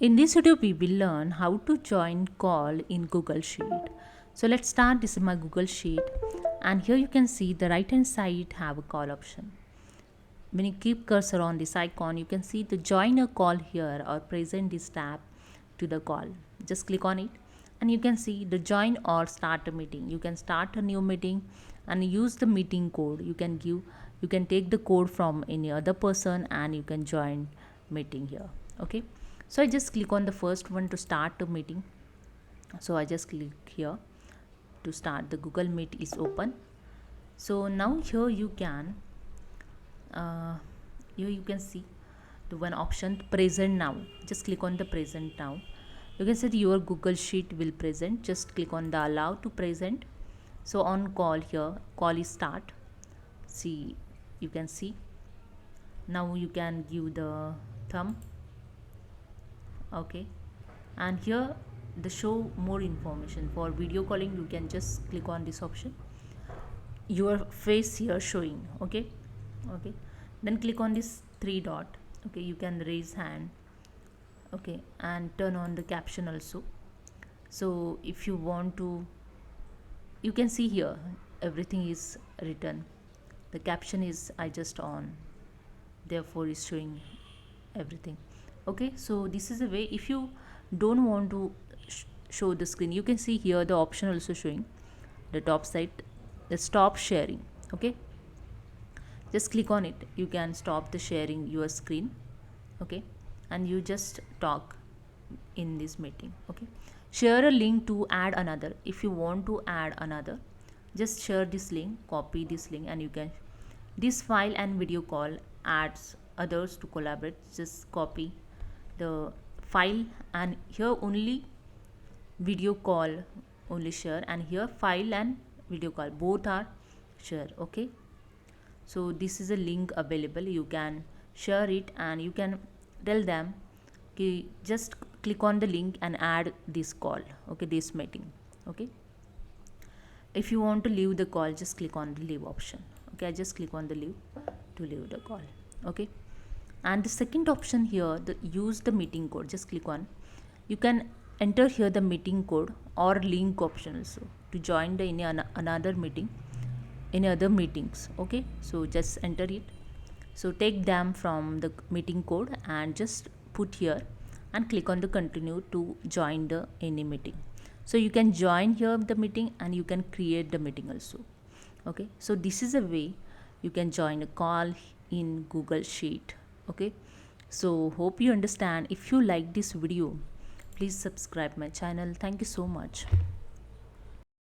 In this video, we will learn how to join call in Google Sheet. So let's start. This is my Google Sheet, and here you can see the right hand side have a call option. When you keep cursor on this icon, you can see the join a call here or present this tab to the call. Just click on it, and you can see the join or start a meeting. You can start a new meeting and use the meeting code. You can take the code from any other person and you can join meeting here. Okay, so I just click on the first one to start the meeting. So I just click here to start. The Google Meet is open. So now here you can see the one option present now. Just click on the present now. You can see your Google Sheet will present. Just click on the allow to present. So on call here, call is start. See, you can see now you can give the thumb. Okay, and here the show more information. For video calling, you can just click on this option, your face here showing. Okay, then click on this three dot. Okay, you can raise hand. Okay, and turn on the caption also. So if you want to, you can see here everything is written. The caption is I just on, therefore is showing everything. Okay, so this is a way. If you don't want to show the screen, you can see here the option also showing the top side, the stop sharing. Okay, just click on it. You can stop the sharing your screen. Okay, and you just talk in this meeting. Okay, share a link to add another. If you want to add another, just share this link, copy this link, and you can this file and video call adds others to collaborate. Just copy the file, and here only video call only share, and here file and video call both are share. Okay, so this is a link available. You can share it and you can tell them okay, just click on the link and add this call. Okay, this meeting. Okay, if you want to leave the call, just click on the leave option. Okay, I just click on the leave to leave the call. Okay, and the second option here, the use the meeting code. Just click on, you can enter here the meeting code or link option also to join the another meeting, any other meetings. Okay, so just enter it. So take them from the meeting code and just put here and click on the continue to join the any meeting. So you can join here the meeting and you can create the meeting also. Okay, so this is a way you can join a call in Google Sheet. Okay, so hope you understand. If you like this video, please subscribe my channel. Thank you so much.